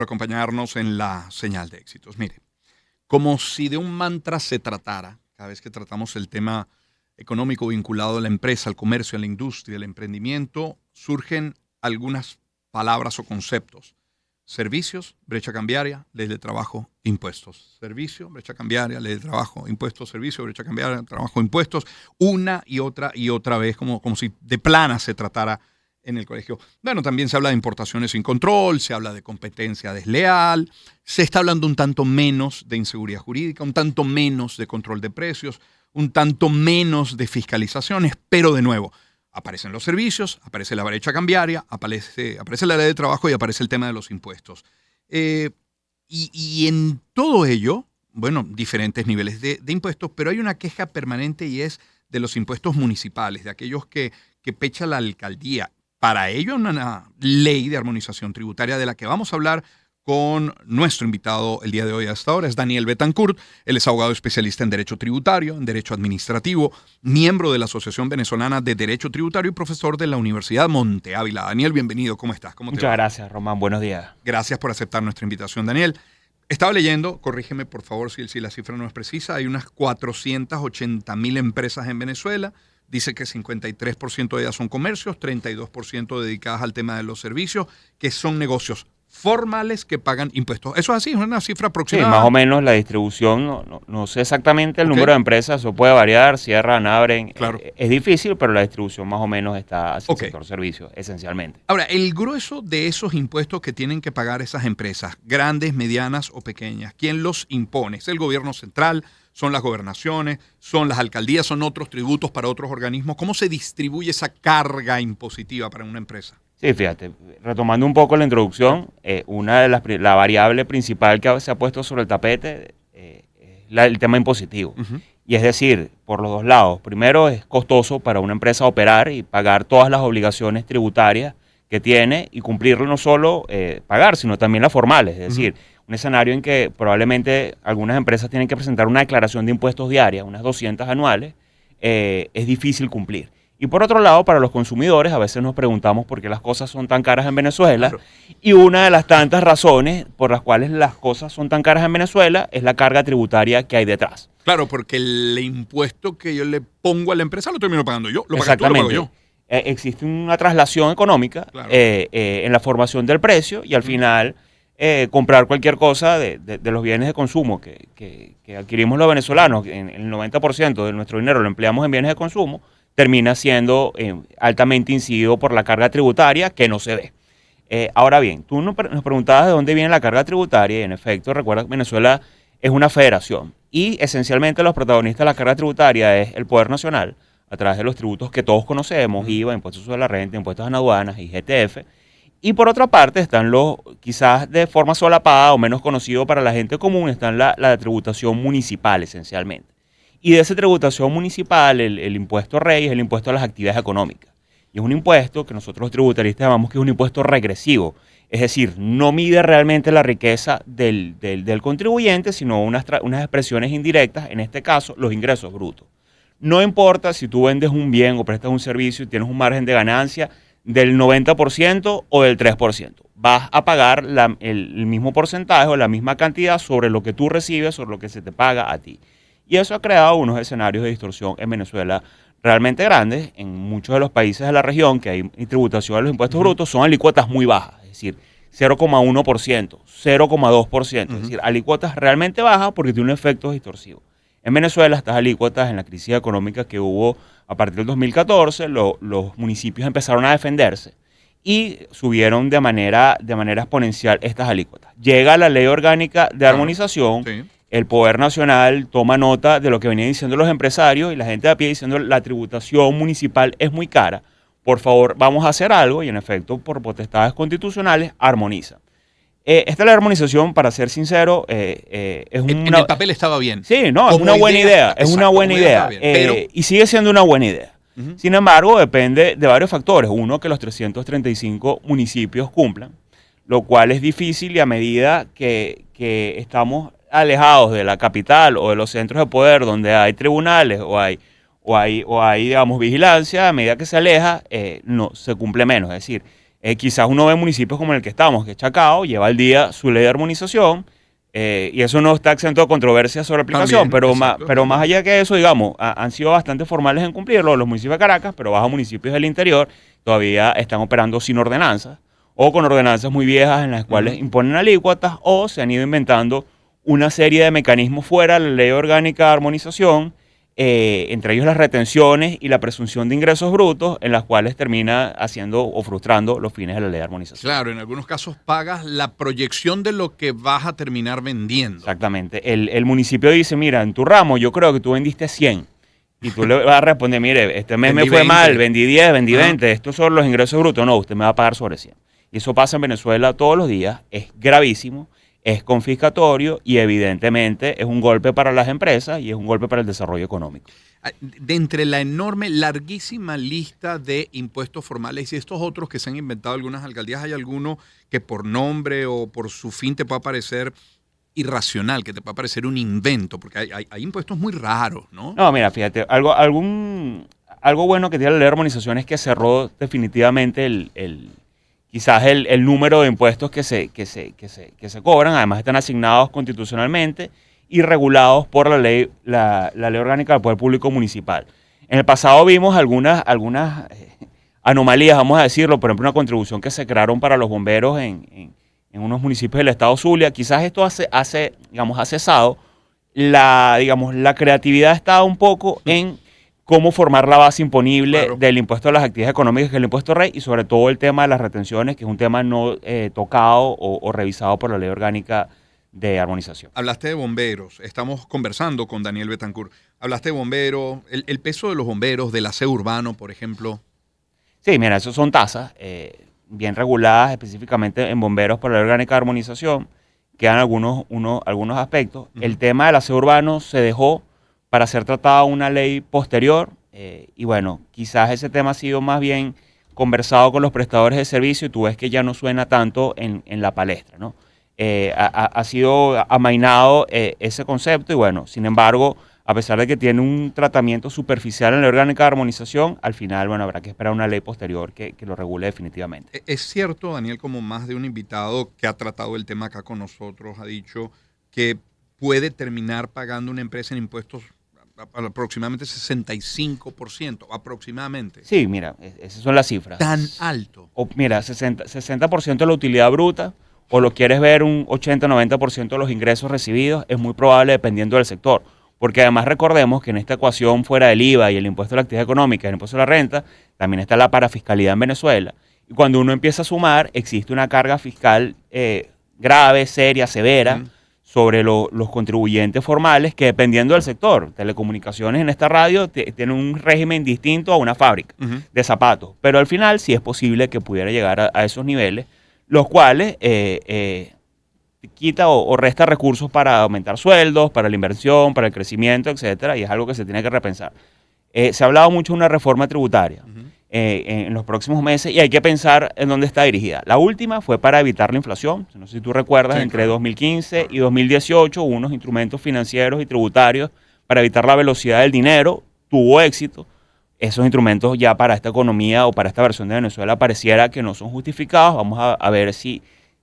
por acompañarnos en la señal de éxitos. Mire, como si de un mantra se tratara, cada vez que tratamos el tema económico vinculado a la empresa, al comercio, a la industria, al emprendimiento, surgen algunas palabras o conceptos. Servicios, brecha cambiaria, ley de trabajo, impuestos. Servicio, brecha cambiaria, ley de trabajo, impuestos, servicio, brecha cambiaria, trabajo, impuestos. Una y otra vez, como si de plana se tratara en el colegio. Bueno, también se habla de importaciones sin control, se habla de competencia desleal, se está hablando un tanto menos de inseguridad jurídica, un tanto menos de control de precios, un tanto menos de fiscalizaciones, pero de nuevo, aparecen los servicios, aparece la brecha cambiaria, aparece la ley de trabajo y aparece el tema de los impuestos. Y en todo ello, bueno, diferentes niveles de impuestos, pero hay una queja permanente y es de los impuestos municipales, de aquellos que pecha la alcaldía. Para ello, una ley de armonización tributaria de la que vamos a hablar con nuestro invitado el día de hoy a esta hora. Es Daniel Betancourt. Él es abogado especialista en Derecho Tributario, en Derecho Administrativo, miembro de la Asociación Venezolana de Derecho Tributario y profesor de la Universidad Monte Ávila. Daniel, bienvenido. ¿Cómo estás? ¿Cómo te va? Muchas gracias, Román. Buenos días. Gracias por aceptar nuestra invitación, Daniel. Estaba leyendo, corrígeme por favor si la cifra no es precisa, hay unas 480,000 empresas en Venezuela. Dice que 53% de ellas son comercios, 32% dedicadas al tema de los servicios, que son negocios formales que pagan impuestos. ¿Eso es así? ¿Es una cifra aproximada? Sí, más o menos la distribución, no sé exactamente el número de empresas, eso puede variar, cierran, abren. Claro. Es difícil, pero la distribución más o menos está hacia el Ok. sector servicios, esencialmente. Ahora, el grueso de esos impuestos que tienen que pagar esas empresas, grandes, medianas o pequeñas, ¿quién los impone? ¿Es el gobierno central? ¿Son las gobernaciones? ¿Son las alcaldías? ¿Son otros tributos para otros organismos? ¿Cómo se distribuye esa carga impositiva para una empresa? Sí, fíjate, retomando un poco la introducción, una de la variable principal que se ha puesto sobre el tapete es el tema impositivo. Y es decir, por los dos lados. Primero, es costoso para una empresa operar y pagar todas las obligaciones tributarias que tiene y cumplirlo no solo pagar, sino también las formales. Es decir, un escenario en que probablemente algunas empresas tienen que presentar una declaración de impuestos diaria, unas 200 anuales, es difícil cumplir. Y por otro lado, para los consumidores, a veces nos preguntamos por qué las cosas son tan caras en Venezuela. Claro. Y una de las tantas razones por las cuales las cosas son tan caras en Venezuela es la carga tributaria que hay detrás. Claro, porque el impuesto que yo le pongo a la empresa lo termino pagando yo, lo pagas tú, lo pago yo. Existe una traslación económica, claro, en la formación del precio y al final comprar cualquier cosa de los bienes de consumo que adquirimos los venezolanos, en el 90% de nuestro dinero lo empleamos en bienes de consumo, termina siendo altamente incidido por la carga tributaria que no se ve. Ahora bien, tú nos preguntabas de dónde viene la carga tributaria y en efecto, recuerda que Venezuela es una federación y esencialmente los protagonistas de la carga tributaria es el Poder Nacional a través de los tributos que todos conocemos, IVA, impuestos sobre la renta, impuestos en aduanas, IGTF. Y por otra parte están los, quizás de forma solapada o menos conocido para la gente común, están la tributación municipal esencialmente. Y de esa tributación municipal, el impuesto rey es el impuesto a las actividades económicas. Y es un impuesto que nosotros los tributaristas llamamos que es un impuesto regresivo. Es decir, no mide realmente la riqueza del contribuyente, sino unas expresiones indirectas, en este caso, los ingresos brutos. No importa si tú vendes un bien o prestas un servicio y tienes un margen de ganancia del 90% o del 3%. Vas a pagar el mismo porcentaje o la misma cantidad sobre lo que tú recibes, sobre lo que se te paga a ti. Y eso ha creado unos escenarios de distorsión en Venezuela realmente grandes. En muchos de los países de la región que hay tributación de los impuestos brutos son alícuotas muy bajas, es decir, 0,1%, 0,2%, es decir, alícuotas realmente bajas porque tiene un efecto distorsivo. En Venezuela, estas alícuotas, en la crisis económica que hubo a partir del 2014, los municipios empezaron a defenderse y subieron de manera exponencial estas alícuotas. Llega la ley orgánica de armonización. Sí. El Poder Nacional toma nota de lo que venían diciendo los empresarios y la gente de a pie diciendo la tributación municipal es muy cara. Por favor, vamos a hacer algo y en efecto, por potestades constitucionales, armoniza. Esta ley de armonización, para ser sincero, es en el papel estaba bien. Sí, no, es una buena idea. Es una buena idea. Pero y sigue siendo una buena idea. Sin embargo, depende de varios factores. Uno, que los 335 municipios cumplan, lo cual es difícil y a medida que estamos alejados de la capital o de los centros de poder donde hay tribunales o hay digamos, vigilancia, a medida que se aleja, no se cumple menos. Es decir, Quizás uno ve municipios como el que estamos, que es Chacao, lleva al día su ley de armonización, y eso no está exento de controversia sobre aplicación, También, pero más allá que eso, digamos, han sido bastante formales en cumplirlo los municipios de Caracas, pero bajo municipios del interior todavía están operando sin ordenanzas o con ordenanzas muy viejas en las cuales imponen alícuotas, o se han ido inventando una serie de mecanismos fuera de la ley orgánica de armonización, entre ellos las retenciones y la presunción de ingresos brutos, en las cuales termina haciendo o frustrando los fines de la ley de armonización. Claro, en algunos casos pagas la proyección de lo que vas a terminar vendiendo. Exactamente. El municipio dice, mira, en tu ramo yo creo que tú vendiste 100. Y tú le vas a responder, mire, este mes me fue 20. mal, vendí 10, vendí 20, estos son los ingresos brutos. No, usted me va a pagar sobre 100. Y eso pasa en Venezuela todos los días, es gravísimo, es confiscatorio y evidentemente es un golpe para las empresas y es un golpe para el desarrollo económico. De entre la enorme, larguísima lista de impuestos formales y estos otros que se han inventado algunas alcaldías, ¿hay alguno que por nombre o por su fin te pueda parecer irracional, que te pueda parecer un invento? Porque hay impuestos muy raros, ¿no? No, mira, fíjate, algo bueno que tiene la ley de armonización es que cerró definitivamente quizás el número de impuestos que se cobran. Además están asignados constitucionalmente y regulados por la ley orgánica del Poder Público Municipal. En el pasado vimos algunas anomalías, vamos a decirlo, por ejemplo, una contribución que se crearon para los bomberos en unos municipios del estado Zulia. Quizás esto ha cesado. La creatividad está un poco en cómo formar la base imponible del impuesto a las actividades económicas, que es el impuesto rey, y sobre todo el tema de las retenciones, que es un tema no tocado o revisado por la ley orgánica de armonización. Hablaste de bomberos, estamos conversando con Daniel Betancourt. Hablaste de bomberos, el peso de los bomberos, del aseo urbano, por ejemplo. Sí, mira, esos son tasas bien reguladas específicamente en bomberos por la ley orgánica de armonización. Quedan algunos aspectos. El tema del aseo urbano se dejó para ser tratado una ley posterior, y bueno, quizás ese tema ha sido más bien conversado con los prestadores de servicio y tú ves que ya no suena tanto en la palestra, ¿no? Ha sido amainado ese concepto y bueno, sin embargo, a pesar de que tiene un tratamiento superficial en la orgánica de armonización, al final, bueno, habrá que esperar una ley posterior que lo regule definitivamente. Es cierto, Daniel, como más de un invitado que ha tratado el tema acá con nosotros, ha dicho que puede terminar pagando una empresa en impuestos aproximadamente 65%, aproximadamente. Sí, mira, esas son las cifras. ¿Tan alto? Mira, 60% de la utilidad bruta, o lo quieres ver un 80-90% de los ingresos recibidos, es muy probable dependiendo del sector. Porque además recordemos que en esta ecuación, fuera del IVA y el impuesto a la actividad económica y el impuesto a la renta, también está la parafiscalidad en Venezuela. Y cuando uno empieza a sumar, existe una carga fiscal grave, seria, severa, sobre los contribuyentes formales, que dependiendo del sector, telecomunicaciones en esta radio tiene un régimen distinto a una fábrica de zapatos. Pero al final sí es posible que pudiera llegar a esos niveles, los cuales quita o resta recursos para aumentar sueldos, para la inversión, para el crecimiento, etcétera, y es algo que se tiene que repensar. Se ha hablado mucho de una reforma tributaria en los próximos meses y hay que pensar en dónde está dirigida. La última fue para evitar la inflación. No sé si tú recuerdas, sí, entre 2015 y 2018 hubo unos instrumentos financieros y tributarios para evitar la velocidad del dinero. Tuvo éxito. Esos instrumentos ya para esta economía o para esta versión de Venezuela pareciera que no son justificados. Vamos a ver si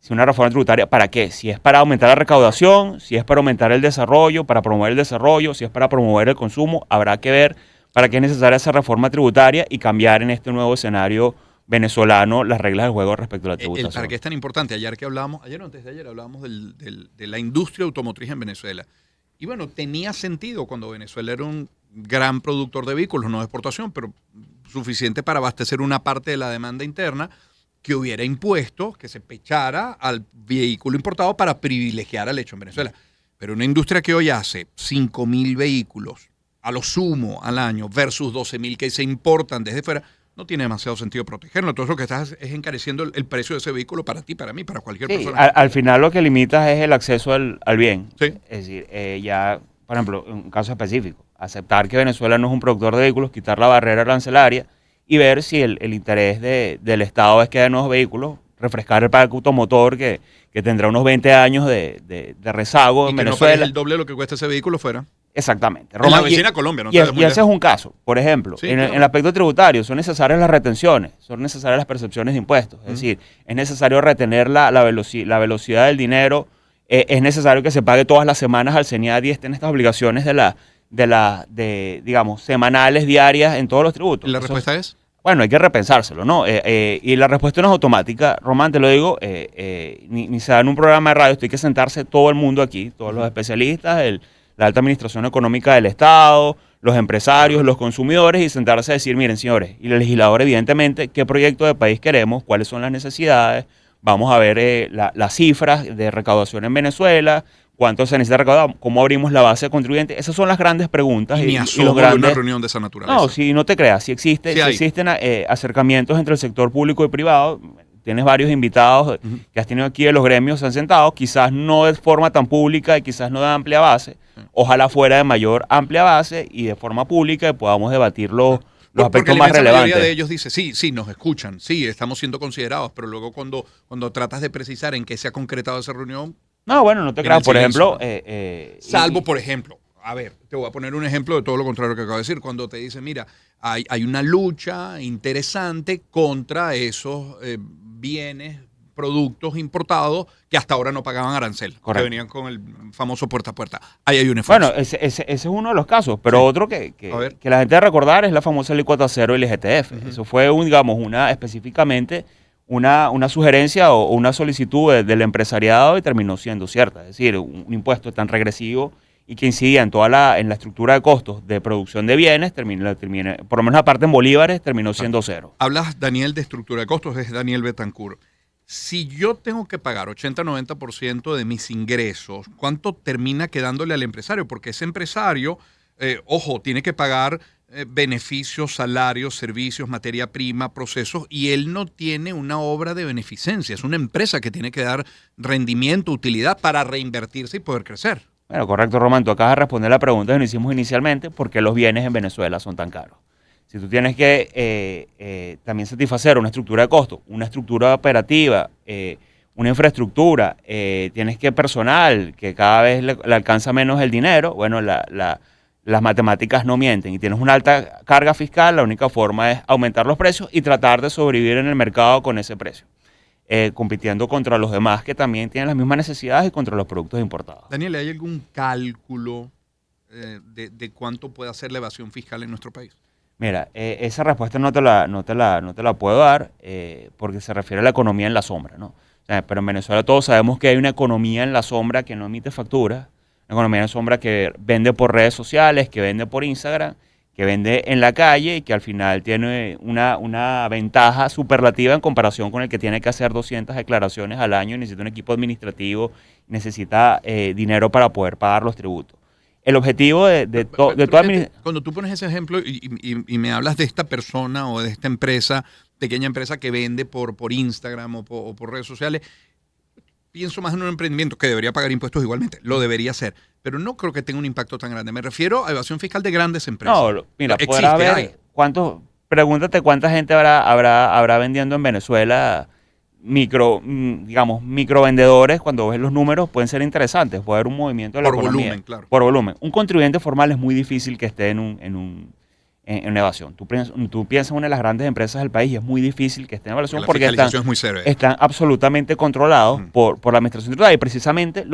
una reforma tributaria, ¿para qué? Si es para aumentar la recaudación, si es para aumentar el desarrollo, para promover el desarrollo, si es para promover el consumo, habrá que ver para qué es necesaria esa reforma tributaria y cambiar en este nuevo escenario venezolano las reglas del juego respecto a la tributación. ¿Para qué es tan importante? Ayer o antes de ayer hablábamos de la industria automotriz en Venezuela. Y bueno, tenía sentido cuando Venezuela era un gran productor de vehículos, no de exportación, pero suficiente para abastecer una parte de la demanda interna, que hubiera impuestos, que se pechara al vehículo importado para privilegiar al hecho en Venezuela. Pero una industria que hoy hace 5.000 vehículos a lo sumo al año versus 12.000 que se importan desde fuera, no tiene demasiado sentido protegerlo. Entonces lo que estás es encareciendo el precio de ese vehículo para ti, para mí, para cualquier persona. Al final lo que limitas es el acceso al bien. Sí. Es decir, ya, por ejemplo, en un caso específico, aceptar que Venezuela no es un productor de vehículos, quitar la barrera arancelaria y ver si el interés del Estado es que haya nuevos vehículos, refrescar el parque automotor que tendrá unos 20 años de rezago en Venezuela. No el doble de lo que cuesta ese vehículo fuera. Exactamente. En la vecina Colombia, ¿no? Y ese es un caso. Por ejemplo, sí, en el aspecto tributario son necesarias las retenciones, son necesarias las percepciones de impuestos. Es decir, es necesario retener la velocidad del dinero, es necesario que se pague todas las semanas al CENIAT y estén estas obligaciones digamos, semanales, diarias en todos los tributos. ¿Y la respuesta es? Bueno, hay que repensárselo, ¿no? Y la respuesta no es automática. Román, te lo digo, ni se da en un programa de radio, esto hay que sentarse todo el mundo aquí, todos los especialistas, la alta administración económica del Estado, los empresarios, los consumidores, y sentarse a decir, miren, señores, y el legislador, evidentemente, qué proyecto de país queremos, cuáles son las necesidades, vamos a ver las cifras de recaudación en Venezuela, cuánto se necesita recaudar, cómo abrimos la base de contribuyentes. Esas son las grandes preguntas. Y los grandes, una reunión de esa naturaleza. No, si no te creas, si existen acercamientos entre el sector público y privado. Tienes varios invitados que has tenido aquí de los gremios, se han sentado, quizás no de forma tan pública y quizás no de amplia base, ojalá fuera de mayor amplia base y de forma pública y podamos debatir los aspectos más relevantes. La mayoría de ellos dice, sí, nos escuchan, sí, estamos siendo considerados, pero luego cuando tratas de precisar en qué se ha concretado esa reunión... No, bueno, no te creas, por ejemplo... Salvo, por ejemplo, a ver, te voy a poner un ejemplo de todo lo contrario que acabo de decir, cuando te dicen, mira, hay una lucha interesante contra esos... bienes, productos importados que hasta ahora no pagaban arancel, que venían con el famoso puerta a puerta. Ahí hay un esfuerzo. Bueno, ese es uno de los casos, pero otro que la gente debe recordar es la famosa alícuota cero y el IGTF. Eso fue, específicamente una sugerencia o una solicitud del empresariado y terminó siendo cierta. Es decir, un impuesto tan regresivo y que incidía en toda la estructura de costos de producción de bienes, por lo menos la parte en bolívares, terminó siendo cero. Hablas, Daniel, de estructura de costos, es Daniel Betancourt. Si yo tengo que pagar 80-90% de mis ingresos, ¿cuánto termina quedándole al empresario? Porque ese empresario, tiene que pagar beneficios, salarios, servicios, materia prima, procesos, y él no tiene una obra de beneficencia. Es una empresa que tiene que dar rendimiento, utilidad para reinvertirse y poder crecer. Bueno, correcto, Román. Tú acabas de responder la pregunta que nos hicimos inicialmente, ¿por qué los bienes en Venezuela son tan caros? Si tú tienes que también satisfacer una estructura de costo, una estructura operativa, una infraestructura, tienes que personal, que cada vez le alcanza menos el dinero, bueno, las matemáticas no mienten y tienes una alta carga fiscal, la única forma es aumentar los precios y tratar de sobrevivir en el mercado con ese precio. Compitiendo contra los demás que también tienen las mismas necesidades y contra los productos importados. Daniel, ¿hay algún cálculo de cuánto puede hacer la evasión fiscal en nuestro país? Mira, esa respuesta no te la puedo dar porque se refiere a la economía en la sombra, ¿no? O sea, pero en Venezuela todos sabemos que hay una economía en la sombra que no emite facturas, una economía en la sombra que vende por redes sociales, que vende por Instagram, que vende en la calle y que al final tiene una ventaja superlativa en comparación con el que tiene que hacer 200 declaraciones al año y necesita un equipo administrativo, necesita dinero para poder pagar los tributos. El objetivo de toda... Cuando tú pones ese ejemplo y me hablas de esta persona o de esta empresa, pequeña empresa que vende por Instagram o por redes sociales, pienso más en un emprendimiento que debería pagar impuestos igualmente, lo debería hacer, pero no creo que tenga un impacto tan grande. Me refiero a evasión fiscal de grandes empresas. No, mira, podrás ver pregúntate cuánta gente habrá vendiendo en Venezuela microvendedores. Cuando ves los números pueden ser interesantes, puede haber un movimiento de la economía. Por volumen, claro. Por volumen. Un contribuyente formal es muy difícil que esté en evasión. Tú piensas en una de las grandes empresas del país y es muy difícil que esté en evasión porque están absolutamente controlados por la administración tributaria. Y precisamente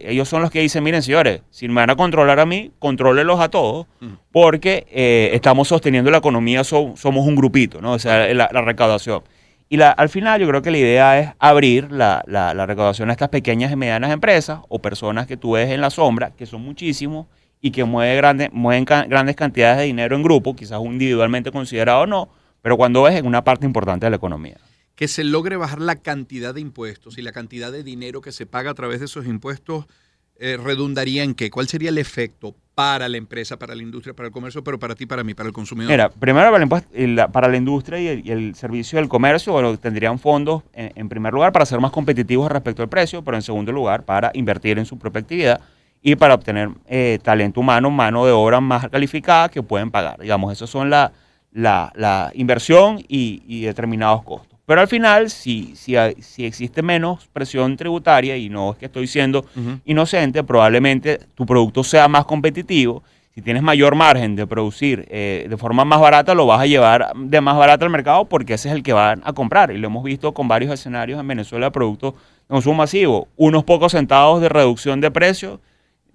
ellos son los que dicen, miren señores, si me van a controlar a mí, contrólelos a todos porque estamos sosteniendo la economía, somos un grupito, ¿no? O sea, la recaudación. Y al final yo creo que la idea es abrir la recaudación a estas pequeñas y medianas empresas o personas que tú ves en la sombra, que son muchísimos, y que mueven grandes cantidades de dinero en grupo, quizás individualmente considerado o no, pero cuando ves en una parte importante de la economía. Que se logre bajar la cantidad de impuestos y la cantidad de dinero que se paga a través de esos impuestos, redundaría en qué? ¿Cuál sería el efecto para la empresa, para la industria, para el comercio, pero para ti, para mí, para el consumidor? Mira, primero para la industria y el servicio del comercio, bueno, tendrían fondos en primer lugar para ser más competitivos respecto al precio, pero en segundo lugar para invertir en su propia actividad y para obtener talento humano, mano de obra más calificada que pueden pagar. Digamos, esos son la inversión y determinados costos. Pero al final, si existe menos presión tributaria, y no es que estoy siendo inocente, probablemente tu producto sea más competitivo. Si tienes mayor margen de producir de forma más barata, lo vas a llevar de más barata al mercado porque ese es el que van a comprar. Y lo hemos visto con varios escenarios en Venezuela de productos de consumo masivo. Unos pocos centavos de reducción de precio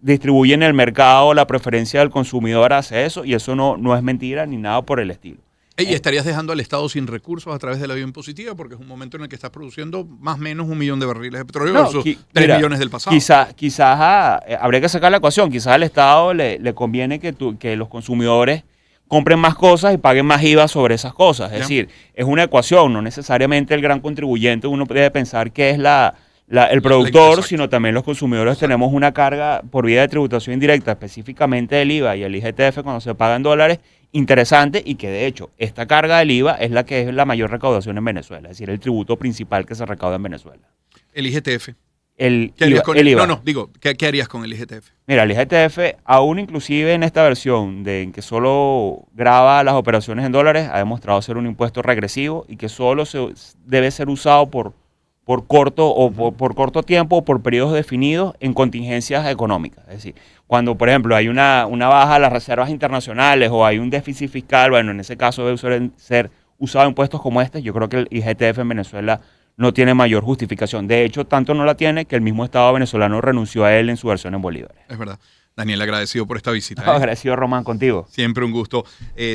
distribuyen en el mercado la preferencia del consumidor hacia eso, y eso no es mentira ni nada por el estilo. ¿Y estarías dejando al Estado sin recursos a través de la vía impositiva? Porque es un momento en el que estás produciendo más o menos 1 millón de barriles de petróleo versus 3 millones del pasado. Quizás habría que sacar la ecuación. Quizás al Estado le conviene que los consumidores compren más cosas y paguen más IVA sobre esas cosas. Es decir, es una ecuación, no necesariamente el gran contribuyente. Uno debe pensar que es el productor, sino también los consumidores. Tenemos una carga por vía de tributación indirecta, específicamente del IVA y el IGTF cuando se paga en dólares, interesante, y que de hecho esta carga del IVA es la que es la mayor recaudación en Venezuela, es decir, el tributo principal que se recauda en Venezuela. El IGTF. ¿Qué harías con el IVA? ¿Qué harías con el IGTF? Mira, el IGTF, aún inclusive en esta versión en que solo grava las operaciones en dólares, ha demostrado ser un impuesto regresivo y que solo debe ser usado por corto tiempo o por periodos definidos en contingencias económicas. Es decir, cuando, por ejemplo, hay una baja de las reservas internacionales o hay un déficit fiscal, bueno, en ese caso debe ser usado impuestos como este. Yo creo que el IGTF en Venezuela no tiene mayor justificación. De hecho, tanto no la tiene que el mismo Estado venezolano renunció a él en su versión en bolívares. Es verdad. Daniel, agradecido por esta visita. Agradecido, Román, contigo. Siempre un gusto.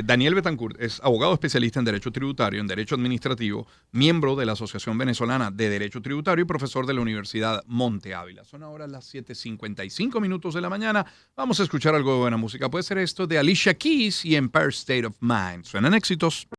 Daniel Betancourt es abogado especialista en Derecho Tributario, en Derecho Administrativo, miembro de la Asociación Venezolana de Derecho Tributario y profesor de la Universidad Monte Ávila. Son ahora las 7:55 de la mañana. Vamos a escuchar algo de buena música. Puede ser esto de Alicia Keys y Empire State of Mind. Suenan éxitos.